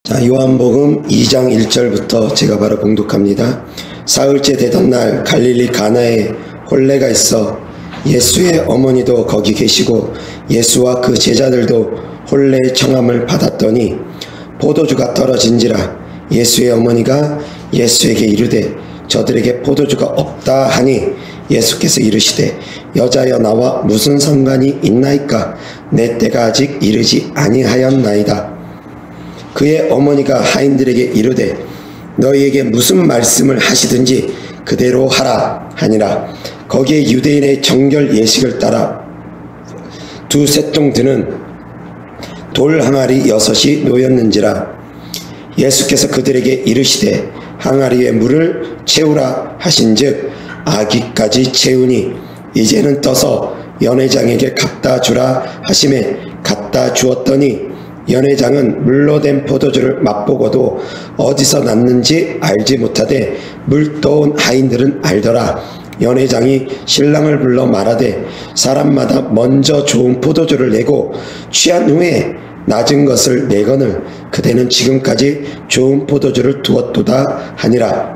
자, 요한복음 2장 1절부터 제가 바로 봉독합니다. 사흘째 되던 날 갈릴리 가나에 혼례가 있어 예수의 어머니도 거기 계시고 예수와 그 제자들도 혼례의 청함을 받았더니 포도주가 떨어진지라. 예수의 어머니가 예수에게 이르되 저들에게 포도주가 없다 하니 예수께서 이르시되 여자여 나와 무슨 상관이 있나이까? 내 때가 아직 이르지 아니하였나이다. 그의 어머니가 하인들에게 이르되 너희에게 무슨 말씀을 하시든지 그대로 하라 하니라. 거기에 유대인의 정결 예식을 따라 두 셋동 드는 돌 항아리 6이 놓였는지라. 예수께서 그들에게 이르시되 항아리에 물을 채우라 하신즉 아기까지 채우니 이제는 떠서 연회장에게 갖다 주라 하심에 갖다 주었더니 연회장은 물로 된 포도주를 맛보고도 어디서 났는지 알지 못하되 물 떠온 하인들은 알더라. 연회장이 신랑을 불러 말하되 사람마다 먼저 좋은 포도주를 내고 취한 후에 낮은 것을 내거늘 그대는 지금까지 좋은 포도주를 두었도다 하니라.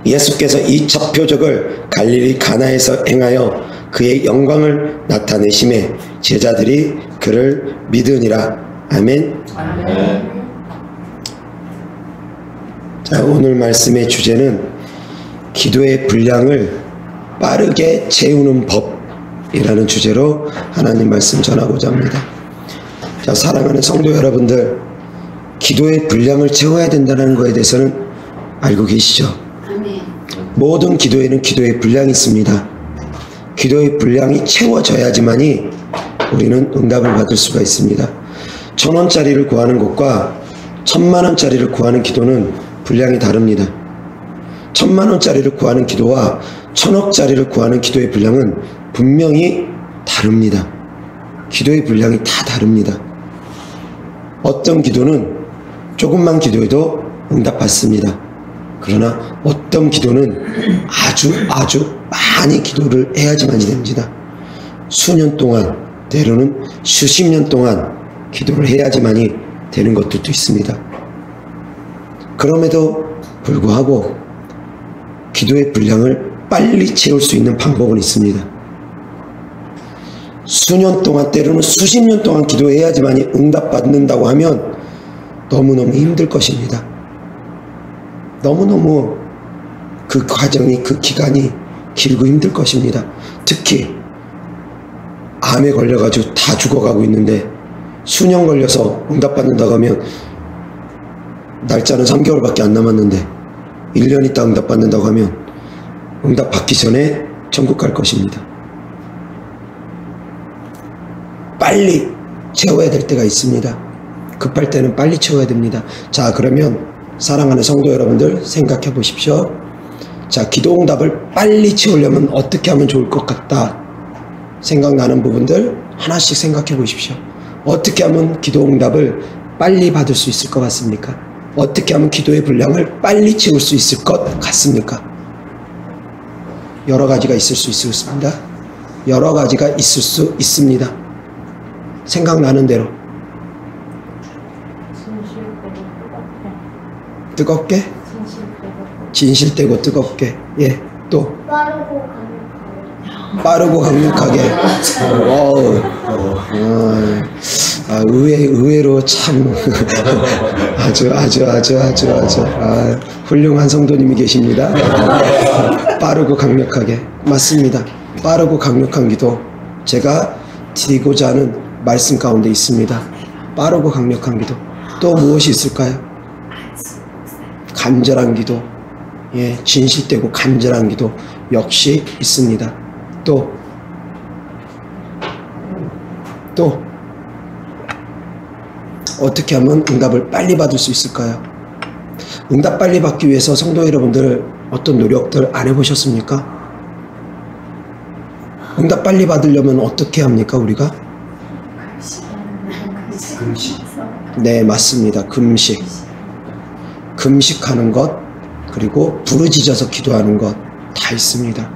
예수께서 이 첫 표적을 갈릴리 가나에서 행하여 그의 영광을 나타내심에 제자들이 그를 믿으니라. 아멘. 아멘. 자, 오늘 말씀의 주제는 기도의 분량을 빠르게 채우는 법이라는 주제로 하나님 말씀 전하고자 합니다. 자, 사랑하는 성도 여러분들, 기도의 분량을 채워야 된다는 것에 대해서는 알고 계시죠? 모든 기도에는 기도의 분량이 있습니다. 기도의 분량이 채워져야지만이 우리는 응답을 받을 수가 있습니다. 1,000원짜리를 구하는 것과 10,000,000원짜리를 구하는 기도는 분량이 다릅니다. 10,000,000원짜리를 구하는 기도와 1,000억짜리를 구하는 기도의 분량은 분명히 다릅니다. 기도의 분량이 다 다릅니다. 어떤 기도는 조금만 기도해도 응답받습니다. 그러나 어떤 기도는 아주 많이 기도를 해야지만이 됩니다. 수년 동안, 때로는 수십 년 동안 기도를 해야지만이 되는 것들도 있습니다. 그럼에도 불구하고 기도의 분량을 빨리 채울 수 있는 방법은 있습니다. 수년 동안, 때로는 수십 년 동안 기도해야지만이 응답받는다고 하면 너무너무 힘들 것입니다. 너무너무 그 과정이, 그 기간이 길고 힘들 것입니다. 특히 암에 걸려가지고 다 죽어가고 있는데 수년 걸려서 응답받는다고 하면 날짜는 3개월밖에 안 남았는데 1년 있다 응답받는다고 하면 응답받기 전에 천국 갈 것입니다. 빨리 채워야 될 때가 있습니다. 급할 때는 빨리 채워야 됩니다. 자, 그러면 사랑하는 성도 여러분들 생각해 보십시오. 자, 기도 응답을 빨리 채우려면 어떻게 하면 좋을 것 같다. 생각나는 부분들 하나씩 생각해 보십시오. 어떻게 하면 기도 응답을 빨리 받을 수 있을 것 같습니까? 어떻게 하면 기도의 분량을 빨리 채울 수 있을 것 같습니까? 여러 가지가 있을 수 있습니다. 여러 가지가 있을 수 있습니다. 생각나는 대로. 뜨겁게? 진실되고 뜨겁게. 예, 또 빠르고 강력하게. 의외로 참 아주 훌륭한 성도님이 계십니다. 빠르고 강력하게. 맞습니다. 빠르고 강력한 기도, 제가 드리고자 하는 말씀 가운데 있습니다. 빠르고 강력한 기도. 또 무엇이 있을까요? 간절한 기도, 예, 진실되고 간절한 기도 역시 있습니다. 또 어떻게 하면 응답을 빨리 받을 수 있을까요? 응답 빨리 받기 위해서 성도 여러분들 어떤 노력들 안 해보셨습니까? 응답 빨리 받으려면 어떻게 합니까, 우리가? 금식. 네, 맞습니다. 금식하는 것, 그리고 부르짖어서 기도하는 것 다 있습니다.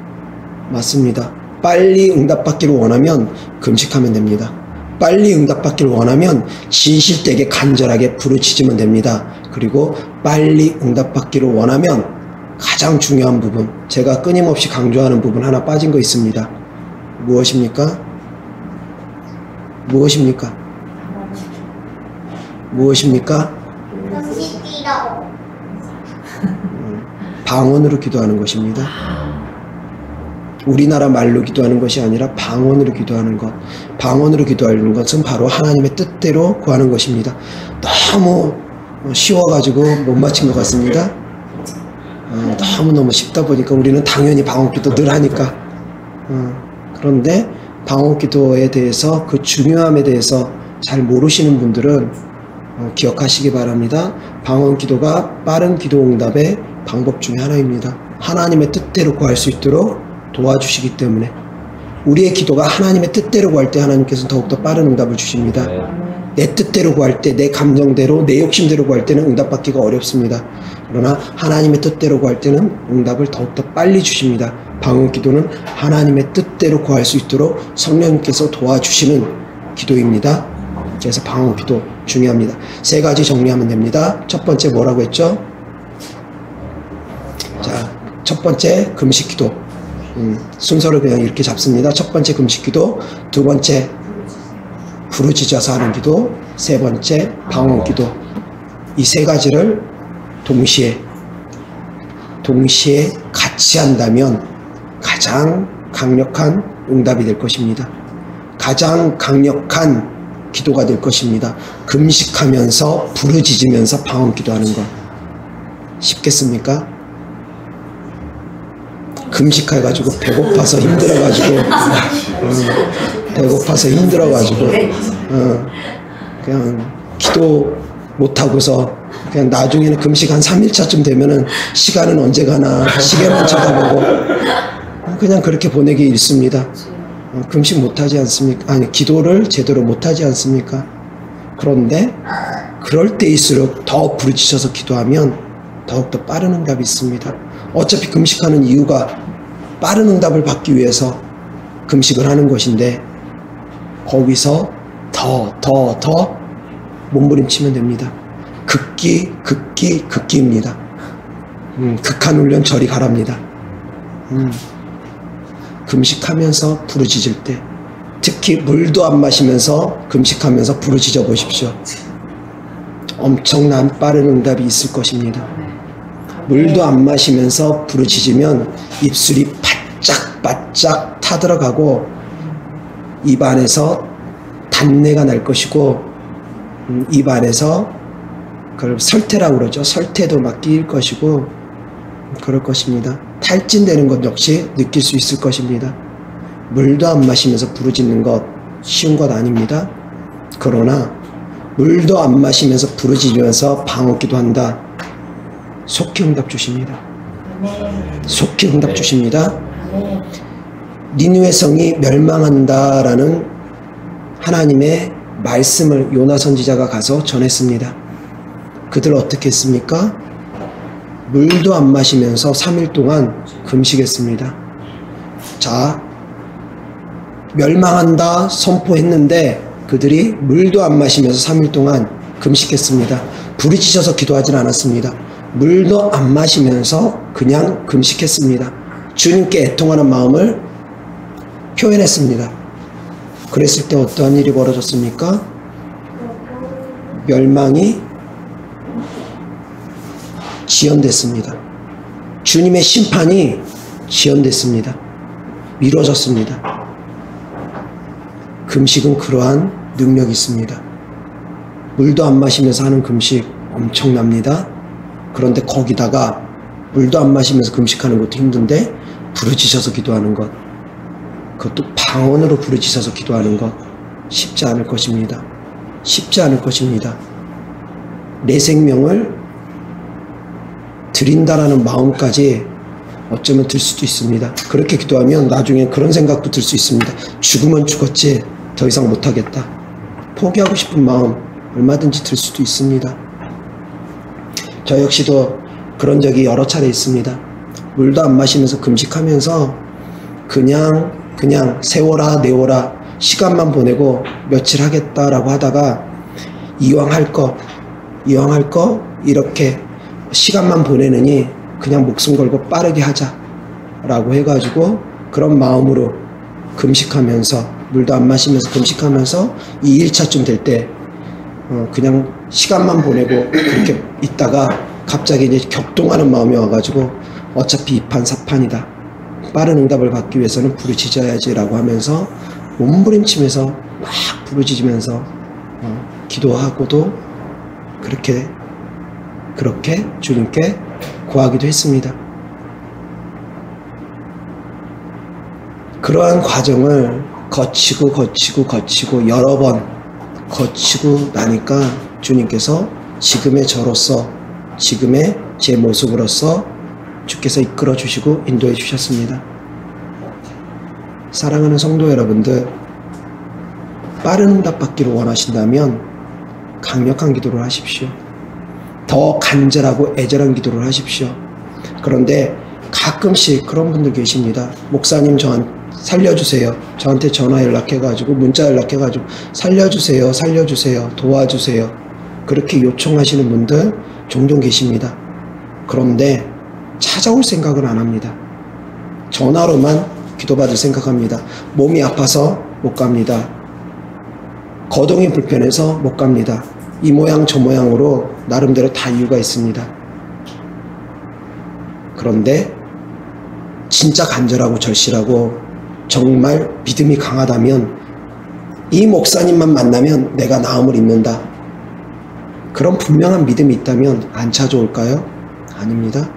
맞습니다. 빨리 응답받기를 원하면 금식하면 됩니다. 빨리 응답받기를 원하면 진실되게 간절하게 부르짖으면 됩니다. 그리고 빨리 응답받기를 원하면 가장 중요한 부분, 제가 끊임없이 강조하는 부분 하나 빠진 거 있습니다. 무엇입니까? 무엇입니까? 무엇입니까? 방언으로 기도하는 것입니다. 우리나라 말로 기도하는 것이 아니라 방언으로 기도하는 것. 방언으로 기도하는 것은 바로 하나님의 뜻대로 구하는 것입니다. 너무 쉬워가지고 못 맞힌 것 같습니다. 너무너무 쉽다 보니까 우리는 당연히 방언 기도 늘 하니까. 그런데 방언 기도에 대해서 그 중요함에 대해서 잘 모르시는 분들은 기억하시기 바랍니다. 방언 기도가 빠른 기도 응답의 방법 중에 하나입니다. 하나님의 뜻대로 구할 수 있도록 도와주시기 때문에 우리의 기도가 하나님의 뜻대로 구할 때 하나님께서는 더욱더 빠른 응답을 주십니다. 내 뜻대로 구할 때, 내 감정대로, 내 욕심대로 구할 때는 응답받기가 어렵습니다. 그러나 하나님의 뜻대로 구할 때는 응답을 더욱더 빨리 주십니다. 방언 기도는 하나님의 뜻대로 구할 수 있도록 성령님께서 도와주시는 기도입니다. 그래서 방언 기도 중요합니다. 세 가지 정리하면 됩니다. 첫 번째 뭐라고 했죠? 자, 첫 번째 금식 기도. 순서를 그냥 이렇게 잡습니다. 첫 번째 금식 기도, 두 번째 부르짖어서 하는 기도, 세 번째 방언 기도. 이 세 가지를 동시에 같이 한다면 가장 강력한 응답이 될 것입니다. 가장 강력한 기도가 될 것입니다. 금식하면서 부르짖으면서 방언 기도하는 것. 쉽겠습니까? 금식해가지고 배고파서 힘들어가지고 그냥 기도 못하고서 그냥 나중에는 금식 한 3일차쯤 되면은 시간은 언제 가나 시계만 쳐다보고 그냥 그렇게 보내기 일쑤입니다. 금식 못하지 않습니까? 아니, 기도를 제대로 못하지 않습니까? 그런데 그럴 때일수록 더 부르짖어서 기도하면 더욱더 빠른 응답이 있습니다. 어차피 금식하는 이유가 빠른 응답을 받기 위해서 금식을 하는 것인데 거기서 더 몸부림치면 됩니다. 극기입니다. 극한 훈련 저리 가랍니다. 금식하면서 부르짖을 때, 특히 물도 안 마시면서 금식하면서 부르짖어 보십시오. 엄청난 빠른 응답이 있을 것입니다. 물도 안 마시면서 부르짖으면 입술이 바짝바짝 타들어가고 입 안에서 단내가 날 것이고 입 안에서 그걸 설태라고 그러죠. 설태도 막 끼일 것이고 그럴 것입니다. 탈진되는 것 역시 느낄 수 있을 것입니다. 물도 안 마시면서 부르짖는 것 쉬운 것 아닙니다. 그러나 물도 안 마시면서 부르짖으면서 방언 기도한다. 속히 응답 주십니다. 속히 응답 주십니다. 니느웨 성이 멸망한다라는 하나님의 말씀을 요나 선지자가 가서 전했습니다. 그들 어떻게 했습니까? 물도 안 마시면서 3일 동안 금식했습니다. 자, 멸망한다 선포했는데 그들이 물도 안 마시면서 3일 동안 금식했습니다. 부르짖어서 기도하진 않았습니다. 물도 안 마시면서 그냥 금식했습니다. 주님께 애통하는 마음을 표현했습니다. 그랬을 때 어떠한 일이 벌어졌습니까? 멸망이 지연됐습니다. 주님의 심판이 지연됐습니다. 미뤄졌습니다. 금식은 그러한 능력이 있습니다. 물도 안 마시면서 하는 금식 엄청납니다. 그런데 거기다가 물도 안 마시면서 금식하는 것도 힘든데 부르짖어서 기도하는 것, 그것도 방언으로 부르짖어서 기도하는 것 쉽지 않을 것입니다. 쉽지 않을 것입니다. 내 생명을 드린다라는 마음까지 어쩌면 들 수도 있습니다. 그렇게 기도하면 나중에 그런 생각도 들 수 있습니다. 죽으면 죽었지 더 이상 못하겠다. 포기하고 싶은 마음 얼마든지 들 수도 있습니다. 저 역시도 그런 적이 여러 차례 있습니다. 물도 안 마시면서 금식하면서 그냥 세워라 내워라 시간만 보내고 며칠 하겠다라고 하다가 이왕 할 거 이렇게 시간만 보내느니 그냥 목숨 걸고 빠르게 하자라고 해가지고 그런 마음으로 금식하면서 물도 안 마시면서 금식하면서 이 1차쯤 될 때 그냥 시간만 보내고 그렇게 있다가 갑자기 이제 격동하는 마음이 와가지고 어차피 2판 4판이다. 빠른 응답을 받기 위해서는 부르짖어야지라고 하면서 몸부림치면서 막 부르짖으면서 기도하고도 그렇게 주님께 구하기도 했습니다. 그러한 과정을 거치고 여러 번 거치고 나니까 주님께서 지금의 저로서 지금의 제 모습으로서 주께서 이끌어 주시고 인도해 주셨습니다. 사랑하는 성도 여러분들, 빠른 응답 받기를 원하신다면 강력한 기도를 하십시오. 더 간절하고 애절한 기도를 하십시오. 그런데 가끔씩 그런 분들 계십니다. 목사님 살려주세요. 저한테 전화 연락해가지고 문자 연락해가지고 살려주세요. 도와주세요. 그렇게 요청하시는 분들 종종 계십니다. 그런데 찾아올 생각을 안 합니다. 전화로만 기도받을 생각합니다. 몸이 아파서 못 갑니다. 거동이 불편해서 못 갑니다. 이 모양 저 모양으로 나름대로 다 이유가 있습니다. 그런데 진짜 간절하고 절실하고 정말 믿음이 강하다면 이 목사님만 만나면 내가 나음을 입는다. 그런 분명한 믿음이 있다면 안 찾아올까요? 아닙니다.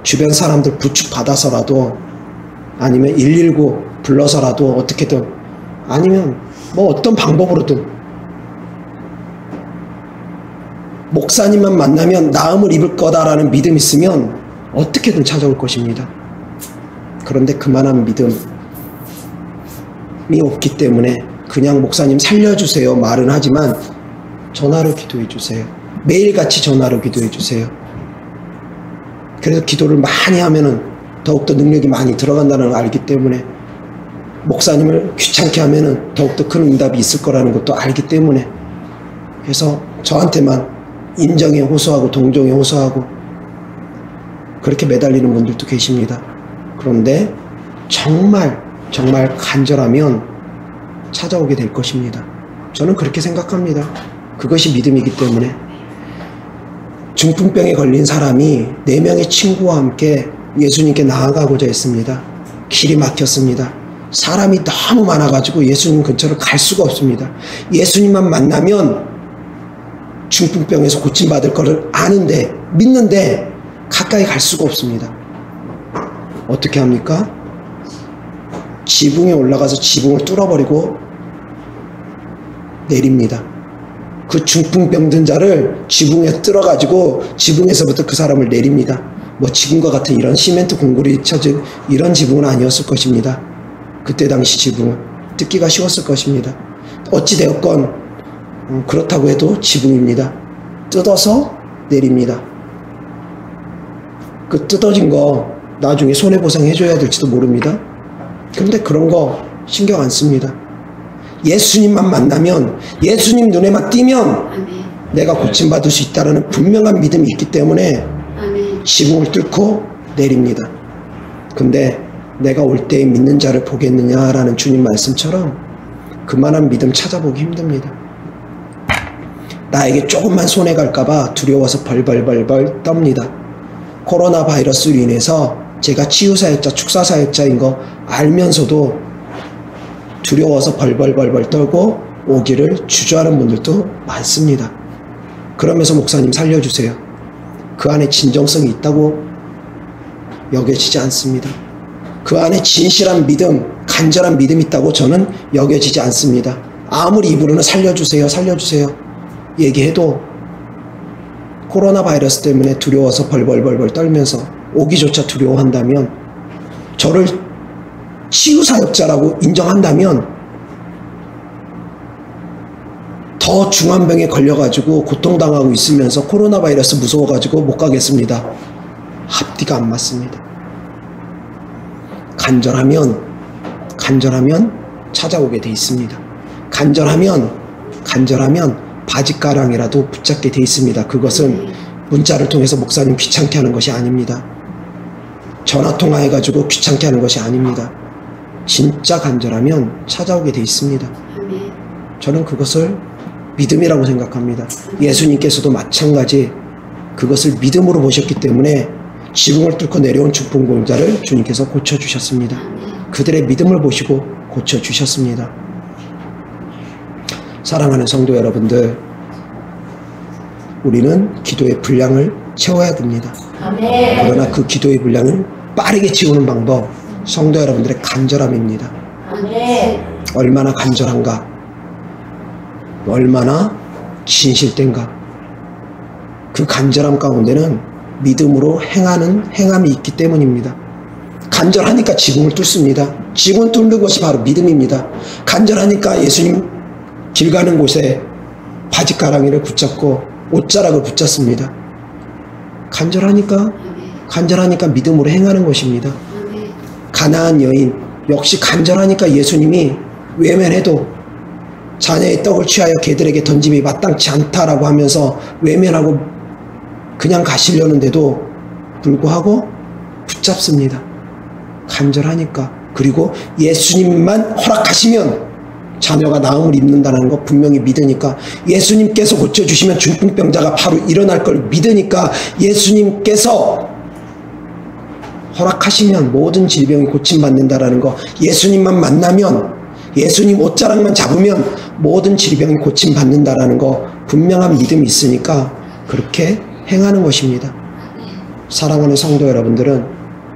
주변 사람들 부축받아서라도 아니면 119 불러서라도 어떻게든 아니면 뭐 어떤 방법으로든 목사님만 만나면 나음을 입을 거다라는 믿음이 있으면 어떻게든 찾아올 것입니다. 그런데 그만한 믿음이 없기 때문에 그냥 목사님 살려주세요 말은 하지만 전화로 기도해 주세요. 매일같이 전화로 기도해 주세요. 그래서 기도를 많이 하면은 더욱더 능력이 많이 들어간다는 걸 알기 때문에 목사님을 귀찮게 하면은 더욱더 큰 응답이 있을 거라는 것도 알기 때문에 그래서 저한테만 인정에 호소하고 동정에 호소하고 그렇게 매달리는 분들도 계십니다. 그런데 정말 간절하면 찾아오게 될 것입니다. 저는 그렇게 생각합니다. 그것이 믿음이기 때문에 중풍병에 걸린 사람이 4명의 친구와 함께 예수님께 나아가고자 했습니다. 길이 막혔습니다. 사람이 너무 많아가지고 예수님 근처를 갈 수가 없습니다. 예수님만 만나면 중풍병에서 고침받을 것을 아는데 믿는데 가까이 갈 수가 없습니다. 어떻게 합니까? 지붕에 올라가서 지붕을 뚫어버리고 내립니다. 그 중풍병든 자를 지붕에 뚫어가지고 지붕에서부터 그 사람을 내립니다. 뭐 지금과 같은 이런 시멘트 공구리 쳐진 이런 지붕은 아니었을 것입니다. 그때 당시 지붕은 뜯기가 쉬웠을 것입니다. 어찌되었건 그렇다고 해도 지붕입니다. 뜯어서 내립니다. 그 뜯어진 거 나중에 손해보상 해줘야 될지도 모릅니다. 그런데 그런 거 신경 안 씁니다. 예수님만 만나면 예수님 눈에만 띄면 내가 고침받을 수 있다는 분명한 믿음이 있기 때문에 지붕을 뚫고 내립니다. 근데 내가 올 때에 믿는 자를 보겠느냐라는 주님 말씀처럼 그만한 믿음 찾아보기 힘듭니다. 나에게 조금만 손해갈까봐 두려워서 벌벌 떱니다. 코로나 바이러스로 인해서 제가 치유사역자, 축사사역자인 거 알면서도 두려워서 벌벌 떨고 오기를 주저하는 분들도 많습니다. 그러면서 목사님 살려주세요. 그 안에 진정성이 있다고 여겨지지 않습니다. 그 안에 진실한 믿음, 간절한 믿음이 있다고 저는 여겨지지 않습니다. 아무리 입으로는 살려주세요 얘기해도 코로나 바이러스 때문에 두려워서 벌벌 떨면서 오기조차 두려워한다면 저를 치유사역자라고 인정한다면 더 중한 병에 걸려가지고 고통당하고 있으면서 코로나 바이러스 무서워가지고 못 가겠습니다. 앞뒤가 안 맞습니다. 간절하면 찾아오게 돼 있습니다. 간절하면 바짓가랑이라도 붙잡게 돼 있습니다. 그것은 문자를 통해서 목사님 귀찮게 하는 것이 아닙니다. 전화통화해가지고 귀찮게 하는 것이 아닙니다. 진짜 간절하면 찾아오게 돼 있습니다. 저는 그것을 믿음이라고 생각합니다. 예수님께서도 마찬가지 그것을 믿음으로 보셨기 때문에 지붕을 뚫고 내려온 중풍병자를 주님께서 고쳐주셨습니다. 그들의 믿음을 보시고 고쳐주셨습니다. 사랑하는 성도 여러분들, 우리는 기도의 분량을 채워야 됩니다. 그러나 그 기도의 분량을 빠르게 채우는 방법, 성도 여러분들의 간절함입니다. 얼마나 간절한가, 얼마나 진실된가. 그 간절함 가운데는 믿음으로 행하는 행함이 있기 때문입니다. 간절하니까 지붕을 뚫습니다. 지붕을 뚫는 것이 바로 믿음입니다. 간절하니까 예수님 길 가는 곳에 바짓가랑이를 붙잡고 옷자락을 붙잡습니다. 간절하니까 믿음으로 행하는 것입니다. 가나안 여인 역시 간절하니까 예수님이 외면해도 자녀의 떡을 취하여 개들에게 던짐이 마땅치 않다라고 하면서 외면하고 그냥 가시려는데도 불구하고 붙잡습니다. 간절하니까. 그리고 예수님만 허락하시면 자녀가 나음을 입는다는 거 분명히 믿으니까, 예수님께서 고쳐주시면 중풍병자가 바로 일어날 걸 믿으니까, 예수님께서 허락하시면 모든 질병이 고침받는다라는 거, 예수님만 만나면, 예수님 옷자락만 잡으면 모든 질병이 고침받는다라는 거 분명한 믿음이 있으니까 그렇게 행하는 것입니다. 사랑하는 성도 여러분들은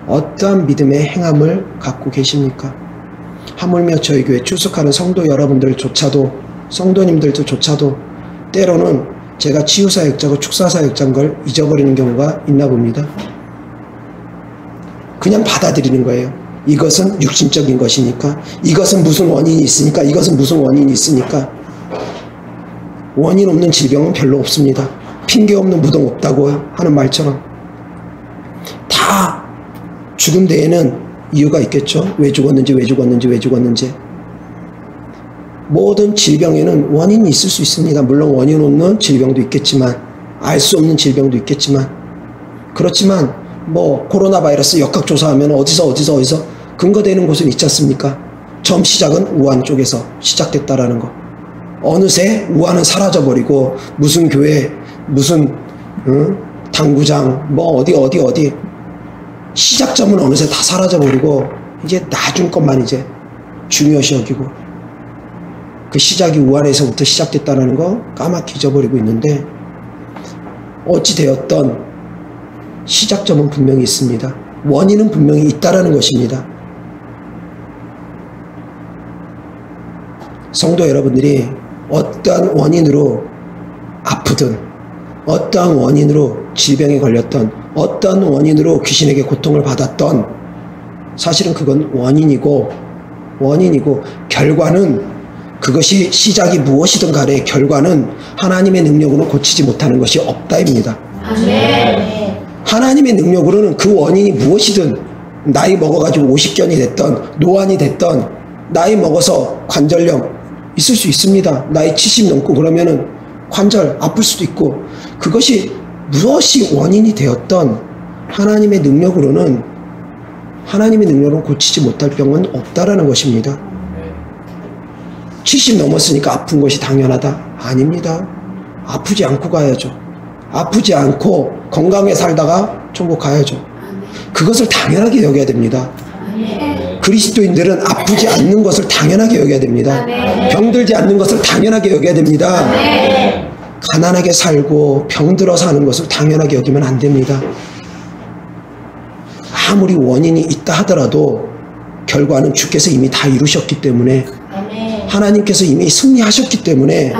어떠한 믿음의 행함을 갖고 계십니까? 하물며 저희 교회 출석하는 성도 여러분들조차도, 성도님들조차도 때로는 제가 치유사역자고 축사사역자인 걸 잊어버리는 경우가 있나 봅니다. 그냥 받아들이는 거예요. 이것은 육신적인 것이니까, 이것은 무슨 원인이 있으니까, 이것은 무슨 원인이 있으니까. 원인 없는 질병은 별로 없습니다. 핑계 없는 무덤 없다고 하는 말처럼 다 죽은 데에는 이유가 있겠죠. 왜 죽었는지. 모든 질병에는 원인이 있을 수 있습니다. 물론 원인 없는 질병도 있겠지만, 알 수 없는 질병도 있겠지만, 그렇지만 뭐 코로나 바이러스 역학조사하면 어디서 근거되는 곳은 있지 않습니까? 처음 시작은 우한 쪽에서 시작됐다라는 거. 어느새 우한은 사라져버리고 무슨 교회, 무슨 당구장, 뭐 어디 시작점은 어느새 다 사라져버리고 이제 나중 것만 이제 중요시 여기고, 그 시작이 우한에서부터 시작됐다는 거 까맣게 잊어버리고 있는데, 어찌 되었던 시작점은 분명히 있습니다. 원인은 분명히 있다라는 것입니다. 성도 여러분들이 어떠한 원인으로 아프든, 어떠한 원인으로 질병에 걸렸던, 어떠한 원인으로 귀신에게 고통을 받았던, 사실은 그건 원인이고 결과는, 그것이 시작이 무엇이든 간에 결과는 하나님의 능력으로 고치지 못하는 것이 없다입니다. 하나님의 능력으로는 그 원인이 무엇이든, 나이 먹어가지고 50견이 됐던, 노안이 됐던, 나이 먹어서 관절염 있을 수 있습니다. 나이 70 넘고 그러면은 관절 아플 수도 있고, 그것이 무엇이 원인이 되었던 하나님의 능력으로는 고치지 못할 병은 없다라는 것입니다. 70 넘었으니까 아픈 것이 당연하다? 아닙니다. 아프지 않고 가야죠. 아프지 않고 건강에 살다가 천국 가야죠. 그것을 당연하게 여겨야 됩니다. 그리스도인들은 아프지 않는 것을 당연하게 여겨야 됩니다. 병들지 않는 것을 당연하게 여겨야 됩니다. 가난하게 살고 병들어 사는 것을 당연하게 여기면 안 됩니다. 아무리 원인이 있다 하더라도 결과는 주께서 이미 다 이루셨기 때문에, 하나님께서 이미 승리하셨기 때문에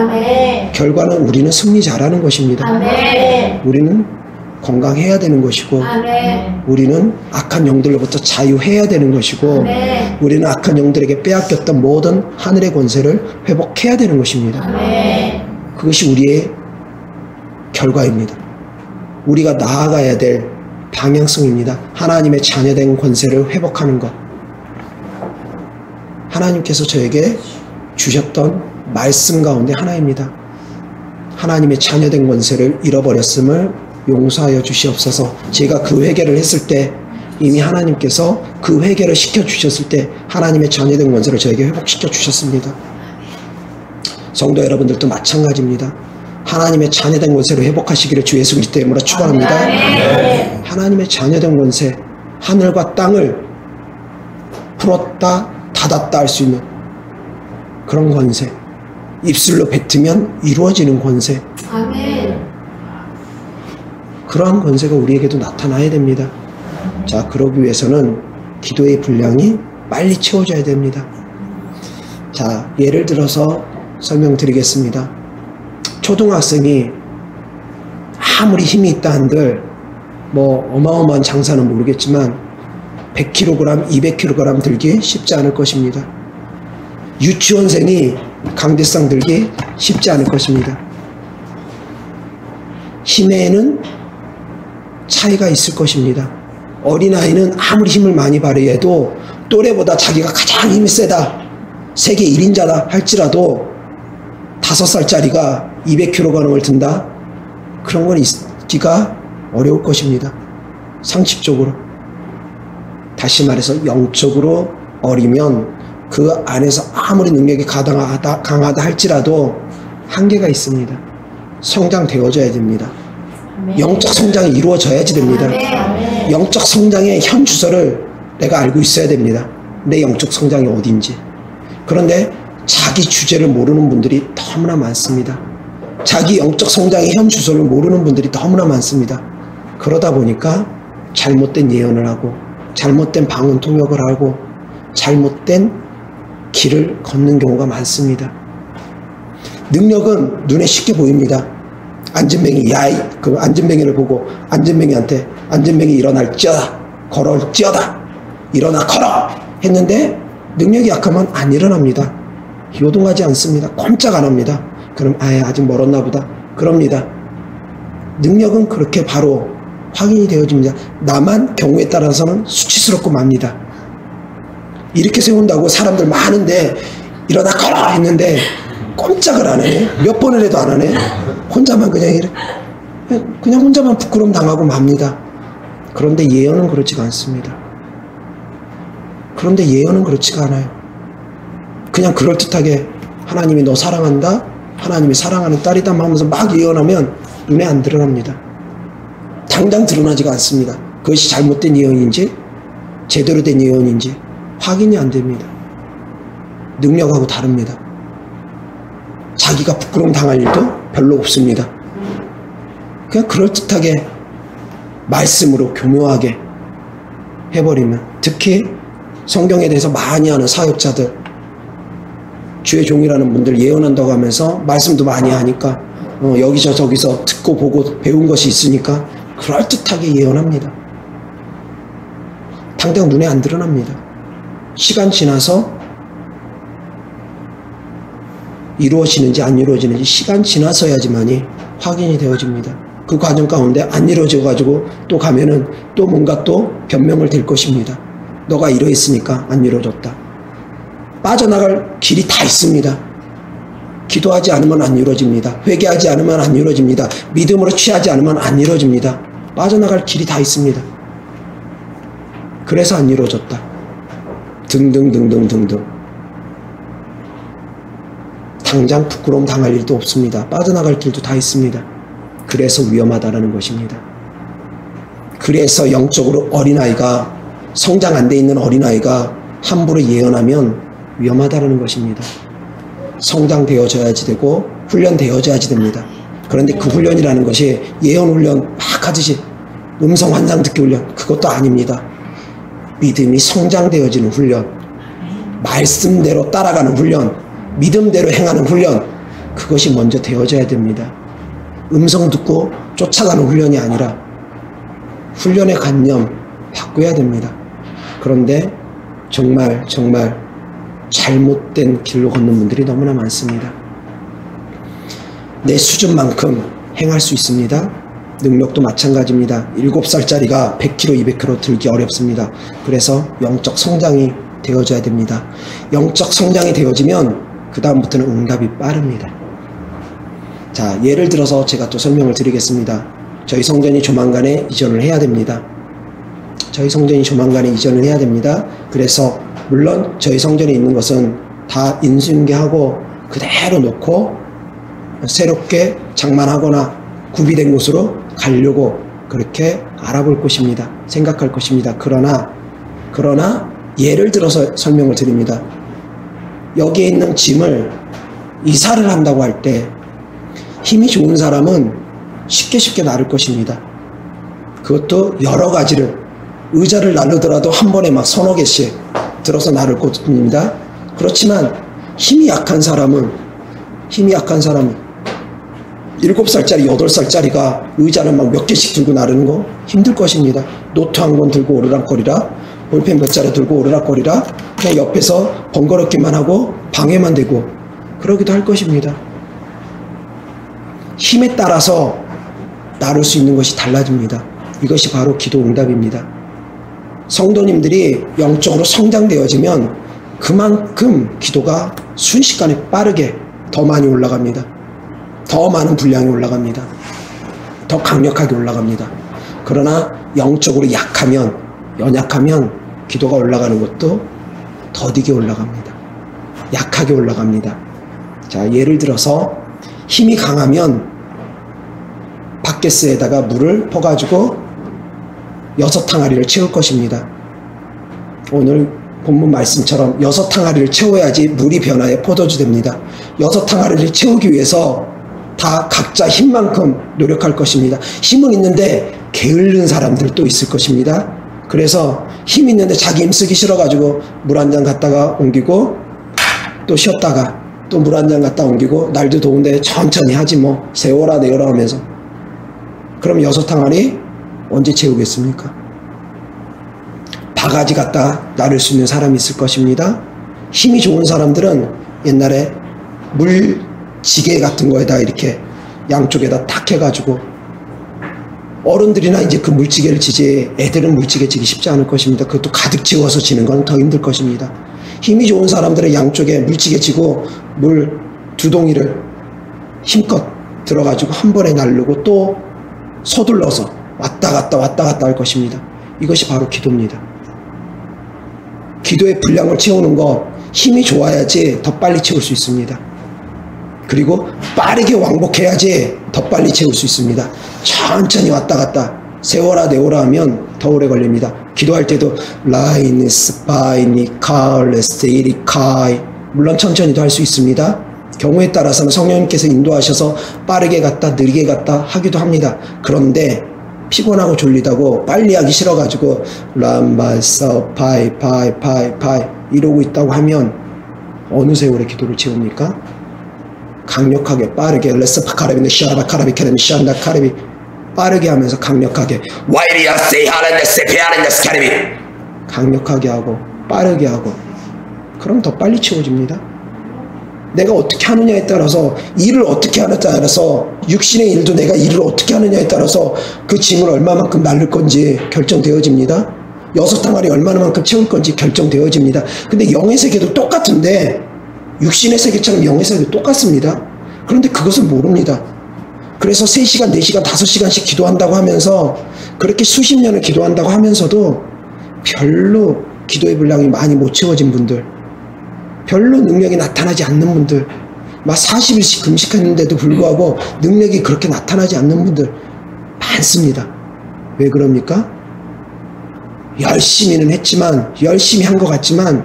결과는 우리는 승리자라는 것입니다. 우리는 건강해야 되는 것이고, 우리는 악한 영들로부터 자유해야 되는 것이고, 우리는 악한 영들에게 빼앗겼던 모든 하늘의 권세를 회복해야 되는 것입니다. 그것이 우리의 결과입니다. 우리가 나아가야 될 방향성입니다. 하나님의 자녀된 권세를 회복하는 것. 하나님께서 저에게 주셨던 말씀 가운데 하나입니다. 하나님의 자녀된 권세를 잃어버렸음을 용서하여 주시옵소서. 제가 그 회개를 했을 때 이미 하나님께서 그 회개를 시켜주셨을 때 하나님의 자녀된 권세를 저에게 회복시켜 주셨습니다. 성도 여러분들도 마찬가지입니다. 하나님의 자녀된 권세를 회복하시기를 주 예수 그리스도 이름으로 축원합니다. 하나님의 자녀된 권세, 하늘과 땅을 풀었다 닫았다 할 수 있는 그런 권세, 입술로 뱉으면 이루어지는 권세, 그러한 권세가 우리에게도 나타나야 됩니다. 자, 그러기 위해서는 기도의 분량이 빨리 채워져야 됩니다. 자, 예를 들어서 설명드리겠습니다. 초등학생이 아무리 힘이 있다 한들 뭐 어마어마한 장사는 모르겠지만 100kg, 200kg 들기 쉽지 않을 것입니다. 유치원생이 강대상 들기 쉽지 않을 것입니다. 힘에는 차이가 있을 것입니다. 어린아이는 아무리 힘을 많이 발휘해도 또래보다 자기가 가장 힘이 세다, 세계 1인자다 할지라도 5살짜리가 200kg을 든다? 그런 건 있기가 어려울 것입니다. 상식적으로. 다시 말해서 영적으로 어리면 그 안에서 아무리 능력이 강하다 할지라도 한계가 있습니다. 성장되어져야 됩니다. 영적 성장이 이루어져야지 됩니다. 영적 성장의 현 주소를 내가 알고 있어야 됩니다. 내 영적 성장이 어딘지. 그런데 자기 주제를 모르는 분들이 너무나 많습니다. 자기 영적 성장의 현 주소를 모르는 분들이 너무나 많습니다. 그러다 보니까 잘못된 예언을 하고 잘못된 방언 통역을 하고 잘못된 길을 걷는 경우가 많습니다. 능력은 눈에 쉽게 보입니다. 안진뱅이, 그 안진뱅이를 보고 안진뱅이한테 안진뱅이 일어날지어다, 걸을지어다, 일어나 걸어 했는데 능력이 약하면 안 일어납니다. 요동하지 않습니다. 꼼짝 안 합니다. 그럼 아직 멀었나 보다. 그럽니다. 능력은 그렇게 바로 확인이 되어집니다. 나만 경우에 따라서는 수치스럽고 맙니다. 이렇게 세운다고 사람들 많은데 일어나 걸어 했는데 꼼짝을 안 하네. 몇 번을 해도 안 하네. 혼자만 그냥 혼자만 부끄러움 당하고 맙니다. 그런데 예언은 그렇지가 않습니다. 그런데 예언은 그렇지가 않아요. 그냥 그럴듯하게 하나님이 너 사랑한다, 하나님이 사랑하는 딸이다 하면서 막 예언하면 눈에 안 드러납니다. 당장 드러나지가 않습니다. 그것이 잘못된 예언인지 제대로 된 예언인지 확인이 안 됩니다. 능력하고 다릅니다. 자기가 부끄러움 당할 일도 별로 없습니다. 그냥 그럴듯하게 말씀으로 교묘하게 해버리면, 특히 성경에 대해서 많이 아는 사역자들, 주의 종이라는 분들 예언한다고 하면서 말씀도 많이 하니까 여기서 저기서 듣고 보고 배운 것이 있으니까 그럴듯하게 예언합니다. 당장 눈에 안 드러납니다. 시간 지나서 이루어지는지 안 이루어지는지 시간 지나서야지만이 확인이 되어집니다. 그 과정 가운데 안 이루어져가지고 또 가면은 또 뭔가 또 변명을 댈 것입니다. 너가 이러했으니까 안 이루어졌다. 빠져나갈 길이 다 있습니다. 기도하지 않으면 안 이루어집니다. 회개하지 않으면 안 이루어집니다. 믿음으로 취하지 않으면 안 이루어집니다. 빠져나갈 길이 다 있습니다. 그래서 안 이루어졌다. 등등등등등등. 당장 부끄러움 당할 일도 없습니다. 빠져나갈 길도 다 있습니다. 그래서 위험하다라는 것입니다. 그래서 영적으로 어린아이가, 성장 안 돼 있는 어린아이가 함부로 예언하면 위험하다는 것입니다. 성장되어져야지 되고 훈련되어져야지 됩니다. 그런데 그 훈련이라는 것이 예언 훈련 막 하듯이 음성 환상 듣기 훈련, 그것도 아닙니다. 믿음이 성장되어지는 훈련, 말씀대로 따라가는 훈련, 믿음대로 행하는 훈련, 그것이 먼저 되어져야 됩니다. 음성 듣고 쫓아가는 훈련이 아니라 훈련의 관념 바꿔야 됩니다. 그런데 정말 잘못된 길로 걷는 분들이 너무나 많습니다. 내 수준만큼 행할 수 있습니다. 능력도 마찬가지입니다. 7살짜리가 100kg, 200kg 들기 어렵습니다. 그래서 영적 성장이 되어져야 됩니다. 영적 성장이 되어지면 그 다음부터는 응답이 빠릅니다. 자, 예를 들어서 제가 또 설명을 드리겠습니다. 저희 성전이 조만간에 이전을 해야 됩니다. 저희 성전이 조만간에 이전을 해야 됩니다. 그래서 물론 저희 성전에 있는 것은 다 인수인계하고 그대로 놓고 새롭게 장만하거나 구비된 곳으로 가려고 그렇게 알아볼 것입니다. 생각할 것입니다. 그러나 예를 들어서 설명을 드립니다. 여기에 있는 짐을 이사를 한다고 할 때 힘이 좋은 사람은 쉽게 나를 것입니다. 그것도 여러 가지를, 의자를 나르더라도 한 번에 막 서너 개씩 들어서 나를 것입니다. 그렇지만 힘이 약한 사람은 7살짜리 8살짜리가 의자를 막 몇 개씩 들고 나르는 거 힘들 것입니다. 노트 한 권 들고 오르락거리라, 볼펜 몇 자루 들고 오르락거리라, 그냥 옆에서 번거롭기만 하고 방해만 되고 그러기도 할 것입니다. 힘에 따라서 나눌 수 있는 것이 달라집니다. 이것이 바로 기도 응답입니다. 성도님들이 영적으로 성장되어지면 그만큼 기도가 순식간에 빠르게 더 많이 올라갑니다. 더 많은 분량이 올라갑니다. 더 강력하게 올라갑니다. 그러나 영적으로 약하면, 연약하면 기도가 올라가는 것도 더디게 올라갑니다. 약하게 올라갑니다. 자, 예를 들어서 힘이 강하면 바켓스에다가 물을 퍼가지고 6항아리를 채울 것입니다. 오늘 본문 말씀처럼 6항아리를 채워야지 물이 변화해 포도주 됩니다. 6항아리를 채우기 위해서 다 각자 힘만큼 노력할 것입니다. 힘은 있는데 게으른 사람들도 있을 것입니다. 그래서 힘 있는데 자기 힘 쓰기 싫어가지고 물 한 잔 갖다가 옮기고 또 쉬었다가 또 물 한 잔 갖다 옮기고 날도 더운데 천천히 하지 뭐 세워라 내어라 하면서, 그럼 6항아리 언제 채우겠습니까? 바가지 갖다 나를 수 있는 사람이 있을 것입니다. 힘이 좋은 사람들은 옛날에 물지게 같은 거에다 이렇게 양쪽에다 탁 해가지고, 어른들이나 이제 그 물지개를 지지 애들은 물지개 지기 쉽지 않을 것입니다. 그것도 가득 채워서 지는 건 더 힘들 것입니다. 힘이 좋은 사람들은 양쪽에 물지개 지고 물 2동이를 힘껏 들어가지고 한 번에 나르고 또 서둘러서 왔다 갔다 할 것입니다. 이것이 바로 기도입니다. 기도의 분량을 채우는 것, 힘이 좋아야지 더 빨리 채울 수 있습니다. 그리고 빠르게 왕복해야지 더 빨리 채울 수 있습니다. 천천히 왔다 갔다 세워라 내오라 하면 더 오래 걸립니다. 기도할 때도 라이니스 바이니 카레스 이리카이, 물론 천천히도 할 수 있습니다. 경우에 따라서는 성령님께서 인도하셔서 빠르게 갔다 느리게 갔다 하기도 합니다. 그런데 피곤하고 졸리다고 빨리 하기 싫어가지고 람바서 파이 이러고 있다고 하면 어느 세월에 기도를 채웁니까? 강력하게 빠르게 레스파카라비는 시아바카라비 캐레미 시안다카라비 빠르게 하면서 강력하게 강력하게 하고 빠르게 하고, 그럼 더 빨리 채워집니다. 내가 어떻게 하느냐에 따라서, 일을 어떻게 하느냐에 따라서, 육신의 일도 내가 일을 어떻게 하느냐에 따라서 그 짐을 얼마만큼 날릴 건지 결정되어집니다. 6항아리 얼마만큼 채울 건지 결정되어집니다. 근데 영의 세계도 똑같은데 육신의 세계처럼 영의 세계도 똑같습니다. 그런데 그것을 모릅니다. 그래서 3시간, 4시간, 5시간씩 기도한다고 하면서, 그렇게 수십 년을 기도한다고 하면서도 별로 기도의 분량이 많이 못 채워진 분들, 별로 능력이 나타나지 않는 분들, 막 40일씩 금식했는데도 불구하고 능력이 그렇게 나타나지 않는 분들 많습니다. 왜 그럽니까? 열심히는 했지만, 열심히 한 것 같지만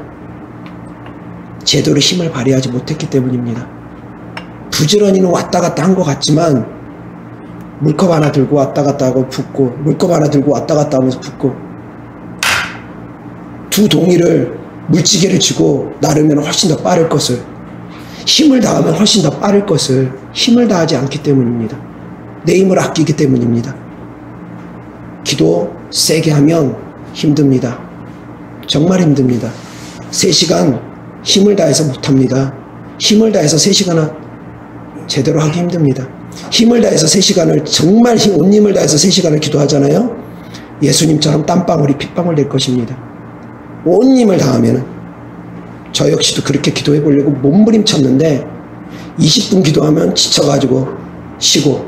제대로 힘을 발휘하지 못했기 때문입니다. 부지런히는 왔다 갔다 한 것 같지만 물컵 하나 들고 왔다 갔다 하고 붓고, 물컵 하나 들고 왔다 갔다 하면서 붓고, 2동이를 물지개를 쥐고 나르면 훨씬 더 빠를 것을, 힘을 다하면 훨씬 더 빠를 것을 힘을 다하지 않기 때문입니다. 내 힘을 아끼기 때문입니다. 기도 세게 하면 힘듭니다. 정말 힘듭니다. 3시간 힘을 다해서 못합니다. 힘을 다해서 3시간은 제대로 하기 힘듭니다. 힘을 다해서 3시간을, 정말 온 힘을 다해서 3시간을 기도하잖아요. 예수님처럼 땀방울이 핏방울 될 것입니다. 온 힘을 다하면 저 역시도 그렇게 기도해 보려고 몸부림쳤는데 20분 기도하면 지쳐가지고 쉬고,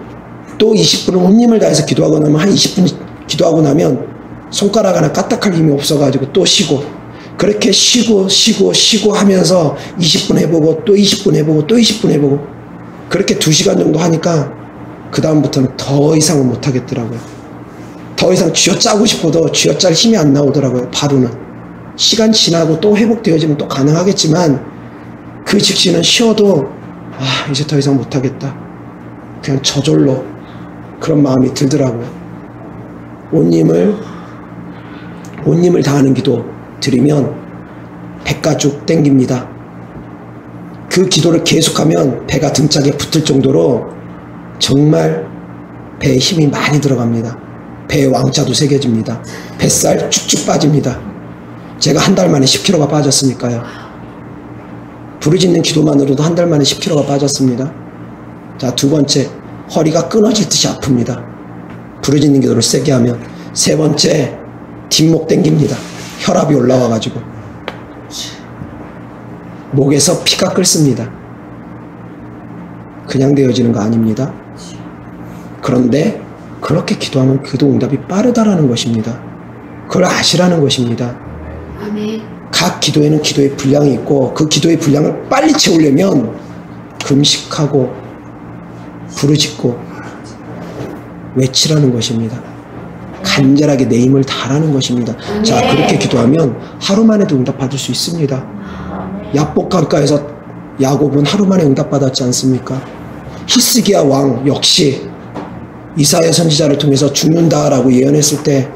또 20분을 온 힘을 다해서 기도하고 나면 한 20분 기도하고 나면 손가락 하나 까딱할 힘이 없어가지고 또 쉬고, 그렇게 쉬고 하면서 20분 해보고 또 20분 해보고 또 20분 해보고, 그렇게 2시간 정도 하니까 그 다음부터는 더 이상은 못하겠더라고요. 더 이상 쥐어짜고 싶어도 쥐어짤 힘이 안 나오더라고요. 바로는. 시간 지나고 또 회복되어지면 또 가능하겠지만 그 즉시는 쉬어도 이제 더 이상 못하겠다, 그냥 저절로 그런 마음이 들더라고요. 온 힘을 다하는 기도 드리면 배가 쭉 땡깁니다. 그 기도를 계속하면 배가 등짝에 붙을 정도로 정말 배에 힘이 많이 들어갑니다. 배에 왕자도 새겨집니다. 뱃살 쭉쭉 빠집니다. 제가 한 달 만에 10kg가 빠졌으니까요. 부르짖는 기도만으로도 한 달 만에 10kg가 빠졌습니다. 자, 2번째, 허리가 끊어질 듯이 아픕니다. 부르짖는 기도를 세게 하면. 3번째, 뒷목 땡깁니다. 혈압이 올라와가지고 목에서 피가 끓습니다. 그냥 되어지는 거 아닙니다. 그런데 그렇게 기도하면 기도 응답이 빠르다라는 것입니다. 그걸 아시라는 것입니다. 아멘. 각 기도에는 기도의 분량이 있고 그 기도의 분량을 빨리 채우려면 금식하고 부르짖고 외치라는 것입니다. 간절하게 내 힘을 다하라는 것입니다. 자, 그렇게 기도하면 하루 만에도 응답받을 수 있습니다. 야복강가에서 야곱은 하루 만에 응답받았지 않습니까? 히스기야 왕 역시 이사야 선지자를 통해서 죽는다라고 예언했을 때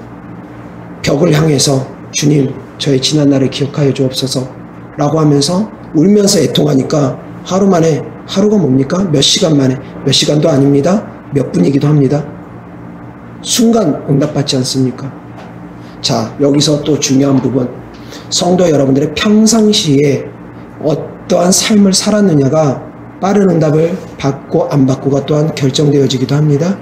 벽을 향해서 주님, 저의 지난 날을 기억하여 주옵소서 라고 하면서 울면서 애통하니까 하루 만에, 하루가 뭡니까? 몇 시간 만에, 몇 시간도 아닙니다. 몇 분이기도 합니다. 순간 응답받지 않습니까? 자, 여기서 또 중요한 부분, 성도 여러분들의 평상시에 어떠한 삶을 살았느냐가 빠른 응답을 받고 안 받고가 또한 결정되어지기도 합니다.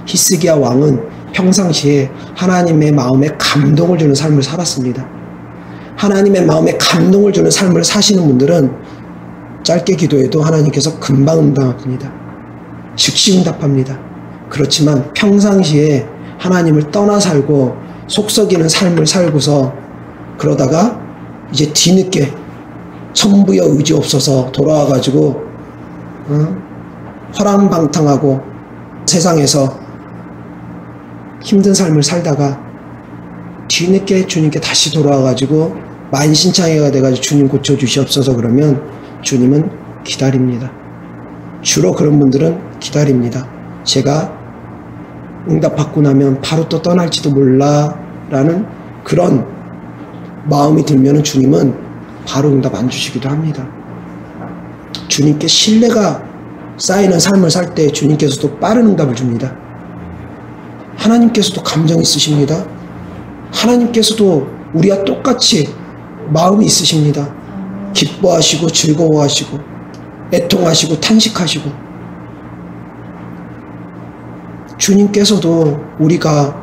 히스기야 왕은 평상시에 하나님의 마음에 감동을 주는 삶을 살았습니다. 하나님의 마음에 감동을 주는 삶을 사시는 분들은 짧게 기도해도 하나님께서 금방 응답합니다. 즉시 응답합니다. 그렇지만 평상시에 하나님을 떠나 살고 속썩이는 삶을 살고서 그러다가 이제 뒤늦게 천부여 의지 없어서 돌아와가지고 허랑방탕하고 세상에서 힘든 삶을 살다가 뒤늦게 주님께 다시 돌아와가지고 만신창이가 돼가지고 주님 고쳐주시옵소서 그러면 주님은 기다립니다. 주로 그런 분들은 기다립니다. 제가 응답받고 나면 바로 또 떠날지도 몰라 라는 그런 마음이 들면 주님은 바로 응답 안 주시기도 합니다. 주님께 신뢰가 쌓이는 삶을 살 때 주님께서도 빠른 응답을 줍니다. 하나님께서도 감정이 있으십니다. 하나님께서도 우리와 똑같이 마음이 있으십니다. 기뻐하시고 즐거워하시고 애통하시고 탄식하시고, 주님께서도 우리가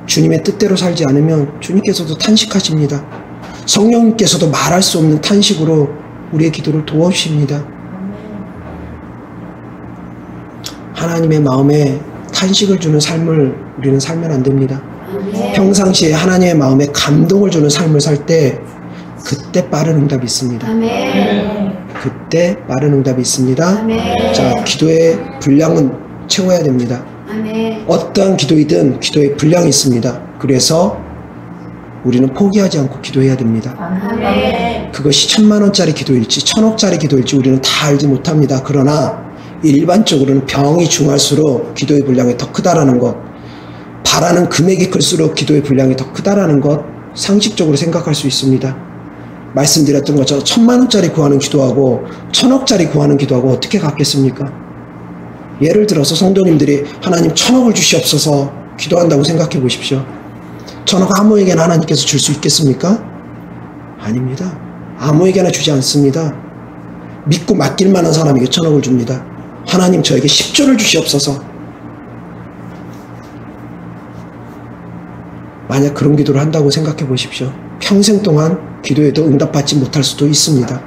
주님의 뜻대로 살지 않으면 주님께서도 탄식하십니다. 성령님께서도 말할 수 없는 탄식으로 우리의 기도를 도와주십니다. 하나님의 마음에 탄식을 주는 삶을 우리는 살면 안 됩니다. 평상시에 하나님의 마음에 감동을 주는 삶을 살 때 그때 빠른 응답이 있습니다. 그때 빠른 응답이 있습니다. 자, 기도의 분량은 채워야 됩니다. 어떠한 기도이든 기도의 분량이 있습니다. 그래서 우리는 포기하지 않고 기도해야 됩니다. 그것이 1000만원짜리 기도일지 1000억짜리 기도일지 우리는 다 알지 못합니다. 그러나 일반적으로는 병이 중할수록 기도의 분량이 더 크다라는 것, 바라는 금액이 클수록 기도의 분량이 더 크다라는 것, 상식적으로 생각할 수 있습니다. 말씀드렸던 것처럼 1000만원짜리 구하는 기도하고 1000억짜리 구하는 기도하고 어떻게 같겠습니까? 예를 들어서 성도님들이 하나님 1000억을 주시옵소서 기도한다고 생각해 보십시오. 1000억 아무에게나 하나님께서 줄 수 있겠습니까? 아닙니다. 아무에게나 주지 않습니다. 믿고 맡길 만한 사람에게 1000억을 줍니다. 하나님 저에게 10조를 주시옵소서. 만약 그런 기도를 한다고 생각해 보십시오. 평생 동안 기도에도 응답받지 못할 수도 있습니다.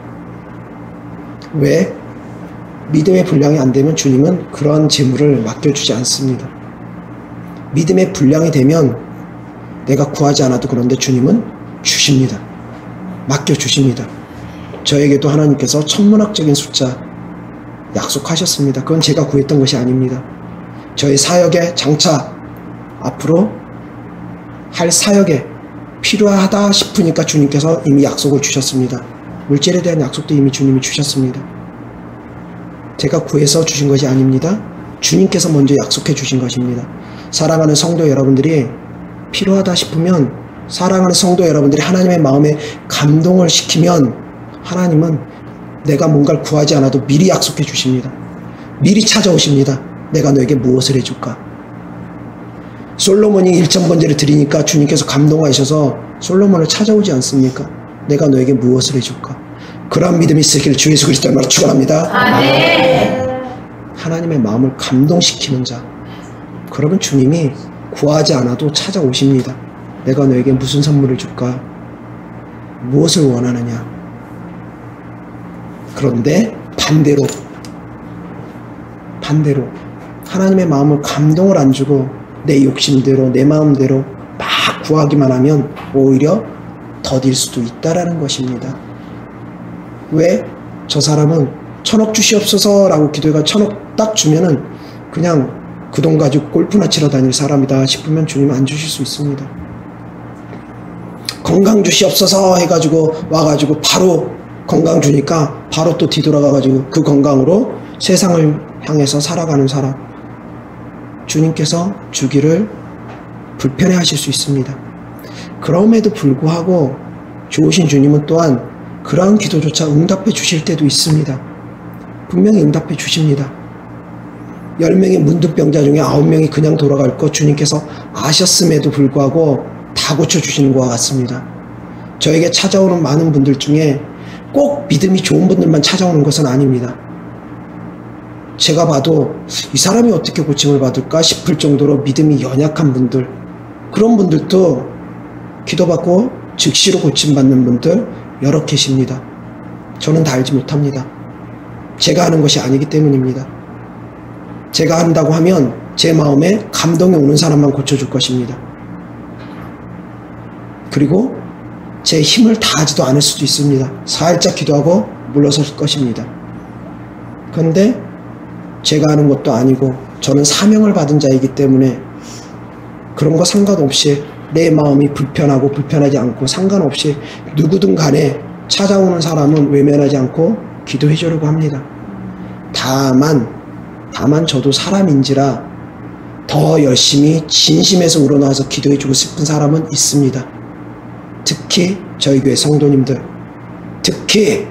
왜? 믿음의 분량이 안 되면 주님은 그런 재물을 맡겨주지 않습니다. 믿음의 분량이 되면 내가 구하지 않아도 그런데 주님은 주십니다. 맡겨주십니다. 저에게도 하나님께서 천문학적인 숫자 약속하셨습니다. 그건 제가 구했던 것이 아닙니다. 저의 사역에 장차 앞으로 할 사역에 필요하다 싶으니까 주님께서 이미 약속을 주셨습니다. 물질에 대한 약속도 이미 주님이 주셨습니다. 제가 구해서 주신 것이 아닙니다. 주님께서 먼저 약속해 주신 것입니다. 사랑하는 성도 여러분들이 필요하다 싶으면, 사랑하는 성도 여러분들이 하나님의 마음에 감동을 시키면 하나님은 내가 뭔가를 구하지 않아도 미리 약속해 주십니다. 미리 찾아오십니다. 내가 너에게 무엇을 해줄까? 솔로몬이 1,000번제를 드리니까 주님께서 감동하셔서 솔로몬을 찾아오지 않습니까? 내가 너에게 무엇을 해줄까? 그러한 믿음이 있으기를 주 예수 그리스도의 말로 축원합니다. 아멘. 하나님의 마음을 감동시키는 자, 그러면 주님이 구하지 않아도 찾아오십니다. 내가 너에게 무슨 선물을 줄까? 무엇을 원하느냐? 그런데 반대로 하나님의 마음을 감동을 안 주고 내 욕심대로 내 마음대로 막 구하기만 하면 오히려 더딜 수도 있다라는 것입니다. 왜? 저 사람은 1,000억 주시옵소서 라고 기도해가 1,000억 딱 주면은 그냥 그 돈 가지고 골프나 치러 다닐 사람이다 싶으면 주님 안 주실 수 있습니다. 건강 주시옵소서 해가지고 와가지고 바로 건강 주니까 바로 또 뒤돌아가가지고 그 건강으로 세상을 향해서 살아가는 사람, 주님께서 주기를 불편해 하실 수 있습니다. 그럼에도 불구하고 좋으신 주님은 또한 그러한 기도조차 응답해 주실 때도 있습니다. 분명히 응답해 주십니다. 10명의 문둥병자 중에 9명이 그냥 돌아갈 것 주님께서 아셨음에도 불구하고 다 고쳐주시는 것과 같습니다. 저에게 찾아오는 많은 분들 중에 꼭 믿음이 좋은 분들만 찾아오는 것은 아닙니다. 제가 봐도 이 사람이 어떻게 고침을 받을까 싶을 정도로 믿음이 연약한 분들, 그런 분들도 기도받고 즉시로 고침받는 분들 여러 계십니다. 저는 다 알지 못합니다. 제가 하는 것이 아니기 때문입니다. 제가 한다고 하면 제 마음에 감동이 오는 사람만 고쳐줄 것입니다. 그리고 제 힘을 다하지도 않을 수도 있습니다. 살짝 기도하고 물러설 것입니다. 그런데 제가 하는 것도 아니고 저는 사명을 받은 자이기 때문에 그런 거 상관없이 내 마음이 불편하고 불편하지 않고 상관없이 누구든 간에 찾아오는 사람은 외면하지 않고 기도해 주려고 합니다. 다만 저도 사람인지라 더 열심히 진심에서 우러나와서 기도해 주고 싶은 사람은 있습니다. 특히 저희 교회 성도님들, 특히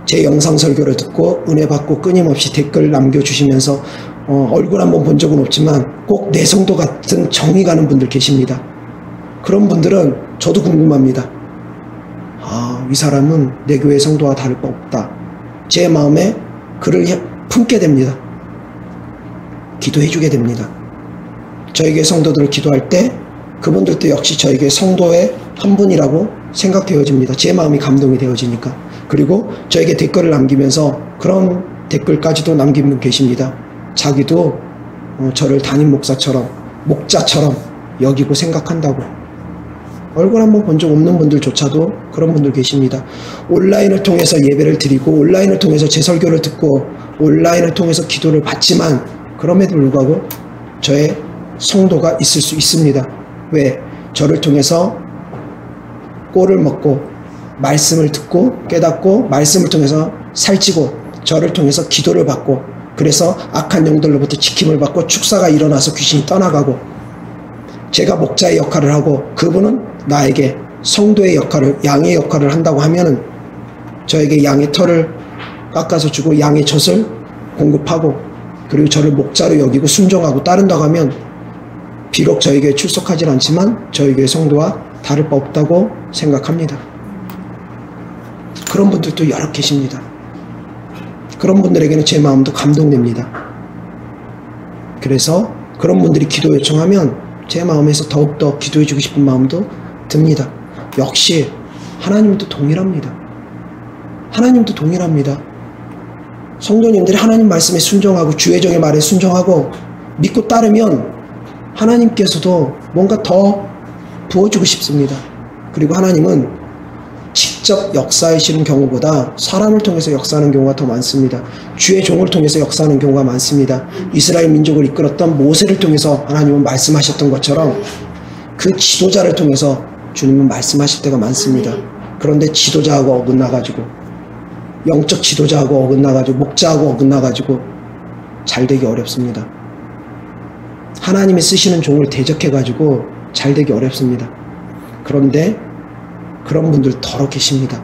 제 영상 설교를 듣고 은혜 받고 끊임없이 댓글 남겨주시면서 얼굴 한번 본 적은 없지만 꼭 내 성도 같은 정이 가는 분들 계십니다. 그런 분들은 저도 궁금합니다. 이 사람은 내 교회 성도와 다를 바 없다. 제 마음에 그를 품게 됩니다. 기도해 주게 됩니다. 저에게 성도들을 기도할 때 그분들도 역시 저에게 성도의 한 분이라고 생각되어집니다. 제 마음이 감동이 되어지니까. 그리고 저에게 댓글을 남기면서 그런 댓글까지도 남긴 분 계십니다. 자기도 저를 담임 목사처럼 목자처럼 여기고 생각한다고. 얼굴 한번 본 적 없는 분들조차도 그런 분들 계십니다. 온라인을 통해서 예배를 드리고 온라인을 통해서 제 설교를 듣고 온라인을 통해서 기도를 받지만 그럼에도 불구하고 저의 성도가 있을 수 있습니다. 왜? 저를 통해서 꼴을 먹고 말씀을 듣고 깨닫고 말씀을 통해서 살찌고 저를 통해서 기도를 받고 그래서 악한 영들로부터 지킴을 받고 축사가 일어나서 귀신이 떠나가고 제가 목자의 역할을 하고 그분은 나에게 성도의 역할을 양의 역할을 한다고 하면은 저에게 양의 털을 깎아서 주고 양의 젖을 공급하고 그리고 저를 목자로 여기고 순종하고 따른다고 하면 비록 저에게 출석하진 않지만 저에게 성도와 다를 바 없다고 생각합니다. 그런 분들도 여러 계십니다. 그런 분들에게는 제 마음도 감동됩니다. 그래서 그런 분들이 기도 요청하면 제 마음에서 더욱더 기도해주고 싶은 마음도 듭니다. 역시 하나님도 동일합니다. 하나님도 동일합니다. 성도님들이 하나님 말씀에 순종하고 주의 종의 말에 순종하고 믿고 따르면 하나님께서도 뭔가 더 부어주고 싶습니다. 그리고 하나님은 직접 역사하시는 경우보다 사람을 통해서 역사하는 경우가 더 많습니다. 주의 종을 통해서 역사하는 경우가 많습니다. 이스라엘 민족을 이끌었던 모세를 통해서 하나님은 말씀하셨던 것처럼 그 지도자를 통해서 주님은 말씀하실 때가 많습니다. 그런데 지도자하고 어긋나가지고, 영적 지도자하고 어긋나가지고, 목자하고 어긋나가지고 잘되기 어렵습니다. 하나님이 쓰시는 종을 대적해가지고 잘되기 어렵습니다. 그런데 그런 분들 더러 계십니다.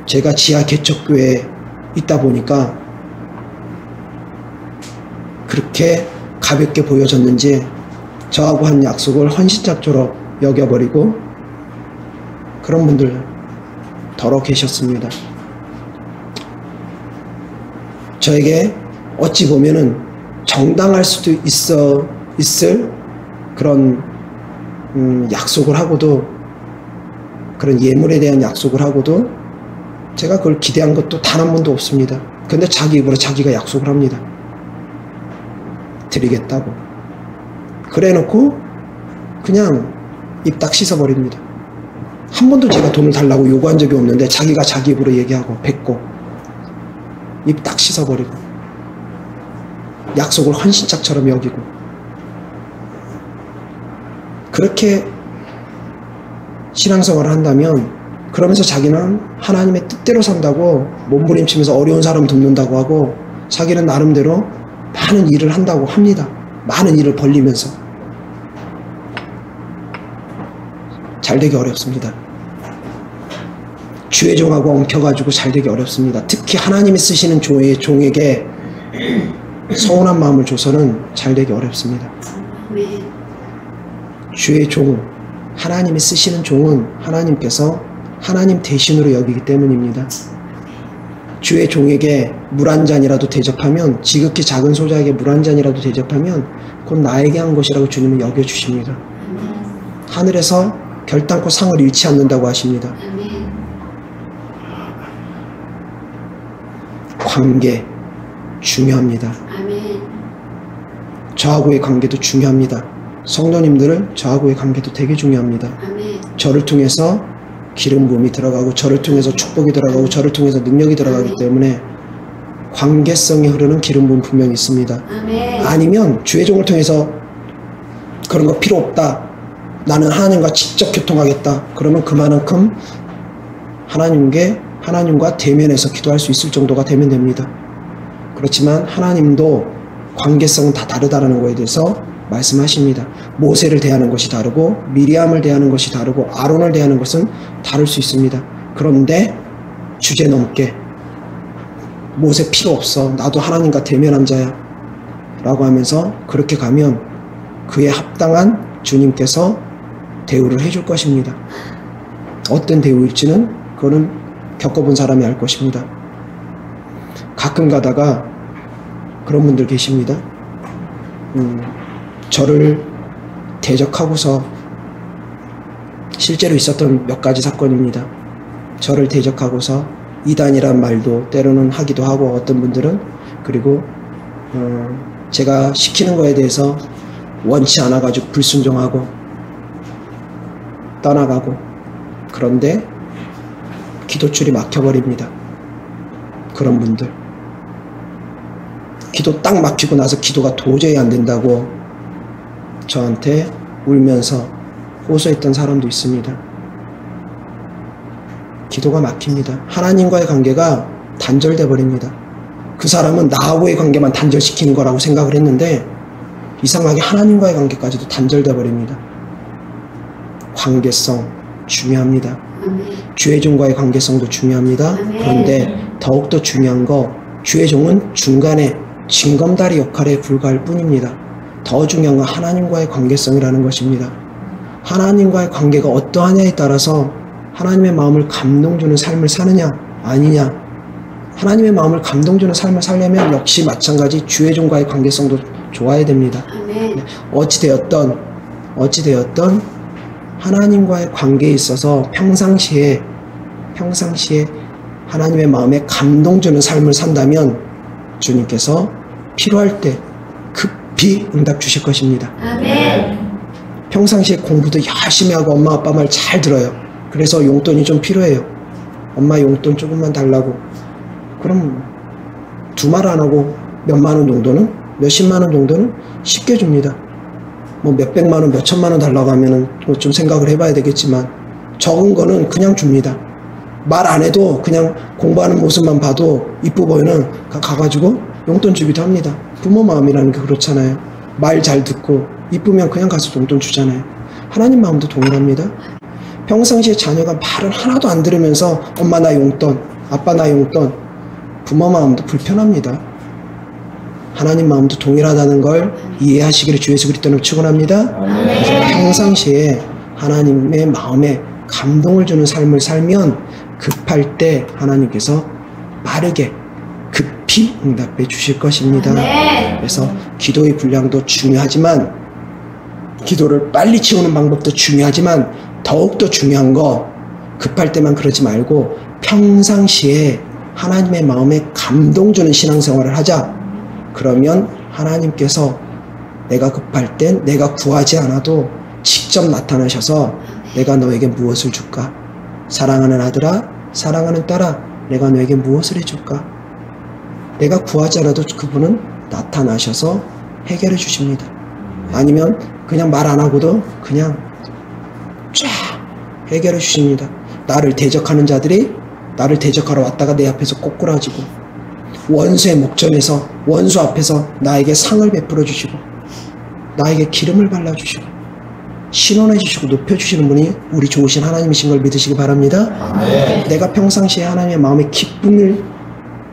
제가 지하 개척교회에 있다 보니까 그렇게 가볍게 보여졌는지 저하고 한 약속을 헌신짝처럼 여겨버리고 그런 분들 더러 계셨습니다. 저에게 어찌 보면은 정당할 수도 있을 그런 약속을 하고도, 그런 예물에 대한 약속을 하고도 제가 그걸 기대한 것도 단 한 번도 없습니다. 근데 자기 입으로 자기가 약속을 합니다. 드리겠다고. 그래 놓고 그냥 입 딱 씻어버립니다. 한 번도 제가 돈을 달라고 요구한 적이 없는데 자기가 자기 입으로 얘기하고 뱉고 입 딱 씻어버리고 약속을 헌신짝처럼 여기고, 그렇게 신앙생활을 한다면, 그러면서 자기는 하나님의 뜻대로 산다고 몸부림치면서 어려운 사람 돕는다고 하고 자기는 나름대로 많은 일을 한다고 합니다. 많은 일을 벌리면서. 잘되기 어렵습니다. 주의 종하고 엉켜가지고 잘되기 어렵습니다. 특히 하나님이 쓰시는 종에게 서운한 마음을 줘서는 잘되기 어렵습니다. 주의 종, 하나님이 쓰시는 종은 하나님께서 하나님 대신으로 여기기 때문입니다. 주의 종에게 물 한 잔이라도 대접하면, 지극히 작은 소자에게 물 한 잔이라도 대접하면 곧 나에게 한 것이라고 주님은 여겨주십니다. 하늘에서 결단코 상을 잃지 않는다고 하십니다. 관계 중요합니다. 저하고의 관계도 중요합니다. 성도님들은 저하고의 관계도 되게 중요합니다. 저를 통해서 기름 부음이 들어가고, 저를 통해서 축복이 들어가고, 저를 통해서 능력이 들어가기 때문에 관계성이 흐르는 기름 부음 분명히 있습니다. 아니면 주의 종을 통해서 그런 거 필요 없다, 나는 하나님과 직접 교통하겠다, 그러면 그만큼 하나님과 대면해서 기도할 수 있을 정도가 되면 됩니다. 그렇지만 하나님도 관계성은 다 다르다는 거에 대해서 말씀하십니다. 모세를 대하는 것이 다르고, 미리암을 대하는 것이 다르고, 아론을 대하는 것은 다를 수 있습니다. 그런데 주제넘게 모세 필요 없어, 나도 하나님과 대면한 자야 라고 하면서 그렇게 가면 그에 합당한 주님께서 대우를 해줄 것입니다. 어떤 대우일지는 그거는 겪어본 사람이 알 것입니다. 가끔 가다가 그런 분들 계십니다. 저를 대적하고서, 실제로 있었던 몇 가지 사건입니다. 저를 대적하고서 이단이란 말도 때로는 하기도 하고, 어떤 분들은, 그리고 제가 시키는 거에 대해서 원치 않아가지고 불순종하고 떠나가고, 그런데 기도줄이 막혀버립니다. 그런 분들, 기도 딱 막히고 나서 기도가 도저히 안 된다고 저한테 울면서 호소했던 사람도 있습니다. 기도가 막힙니다. 하나님과의 관계가 단절돼 버립니다. 그 사람은 나하고의 관계만 단절시키는 거라고 생각을 했는데 이상하게 하나님과의 관계까지도 단절돼 버립니다. 관계성 중요합니다. 주의 종과의 관계성도 중요합니다. 그런데 더욱더 중요한 거, 주의 종은 중간에 징검다리 역할에 불과할 뿐입니다. 더 중요한 건 하나님과의 관계성이라는 것입니다. 하나님과의 관계가 어떠하냐에 따라서 하나님의 마음을 감동주는 삶을 사느냐 아니냐, 하나님의 마음을 감동주는 삶을 살려면 역시 마찬가지 주의 종과의 관계성도 좋아야 됩니다. 어찌되었던 하나님과의 관계에 있어서 평상시에 하나님의 마음에 감동 주는 삶을 산다면 주님께서 필요할 때 급히 응답 주실 것입니다. 아멘. 평상시에 공부도 열심히 하고 엄마 아빠 말 잘 들어요. 그래서 용돈이 좀 필요해요. 엄마 용돈 조금만 달라고. 그럼 두 말 안 하고 몇만 원 정도는, 몇십만 원 정도는 쉽게 줍니다. 뭐 몇백만 원, 몇천만 원 달라고 하면은 좀 생각을 해봐야 되겠지만 적은 거는 그냥 줍니다. 말 안 해도 그냥 공부하는 모습만 봐도 이쁘 보이는 가가지고 용돈 주기도 합니다. 부모 마음이라는 게 그렇잖아요. 말 잘 듣고 이쁘면 그냥 가서 용돈 주잖아요. 하나님 마음도 동일합니다. 평상시에 자녀가 말을 하나도 안 들으면서 엄마 나 용돈, 아빠 나 용돈, 부모 마음도 불편합니다. 하나님 마음도 동일하다는 걸 이해하시기를 주 예수 그리스도로 축원합니다. 그래서 평상시에 하나님의 마음에 감동을 주는 삶을 살면 급할 때 하나님께서 빠르게 급히 응답해 주실 것입니다. 그래서 기도의 분량도 중요하지만 기도를 빨리 채우는 방법도 중요하지만 더욱더 중요한 거 급할 때만 그러지 말고 평상시에 하나님의 마음에 감동 주는 신앙생활을 하자. 그러면 하나님께서 내가 급할 땐 내가 구하지 않아도 직접 나타나셔서 내가 너에게 무엇을 줄까? 사랑하는 아들아, 사랑하는 딸아, 내가 너에게 무엇을 해줄까? 내가 구하지 않아도 그분은 나타나셔서 해결해 주십니다. 아니면 그냥 말 안 하고도 그냥 쫙 해결해 주십니다. 나를 대적하는 자들이 나를 대적하러 왔다가 내 앞에서 꼬꾸라지고 원수의 목전에서 원수 앞에서 나에게 상을 베풀어 주시고 나에게 기름을 발라주시고 신원해 주시고 높여주시는 분이 우리 좋으신 하나님이신 걸 믿으시기 바랍니다. 내가 평상시에 하나님의 마음에 기쁨을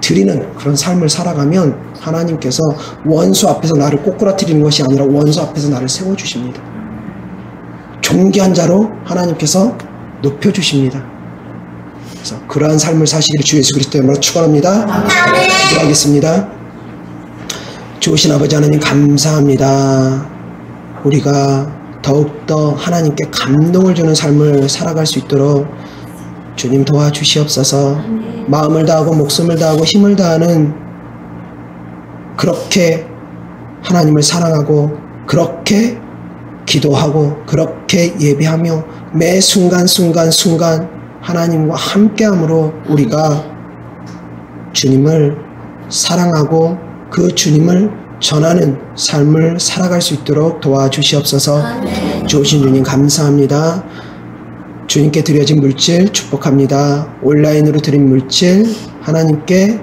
드리는 그런 삶을 살아가면 하나님께서 원수 앞에서 나를 꼬꾸라뜨리는 것이 아니라 원수 앞에서 나를 세워주십니다. 존귀한 자로 하나님께서 높여주십니다. 그래서 그러한 삶을 사시기를 주 예수 그리스도의 이름으로 축원합니다. 기도하겠습니다. 좋으신 아버지 하나님 감사합니다. 우리가 더욱더 하나님께 감동을 주는 삶을 살아갈 수 있도록 주님 도와주시옵소서. 마음을 다하고 목숨을 다하고 힘을 다하는 그렇게 하나님을 사랑하고 그렇게 기도하고 그렇게 예배하며 매 순간순간 하나님과 함께함으로 우리가 주님을 사랑하고 그 주님을 전하는 삶을 살아갈 수 있도록 도와주시옵소서. 좋으신 주님 감사합니다. 주님께 드려진 물질 축복합니다. 온라인으로 드린 물질, 하나님께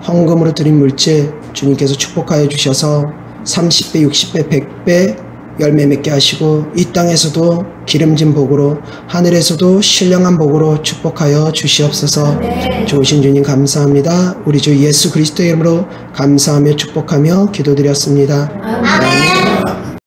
헌금으로 드린 물질 주님께서 축복하여 주셔서 30배, 60배, 100배 열매 맺게 하시고 이 땅에서도 기름진 복으로 하늘에서도 신령한 복으로 축복하여 주시옵소서. 좋으신 주님 감사합니다. 우리 주 예수 그리스도의 이름으로 감사하며 축복하며 기도드렸습니다. 아멘.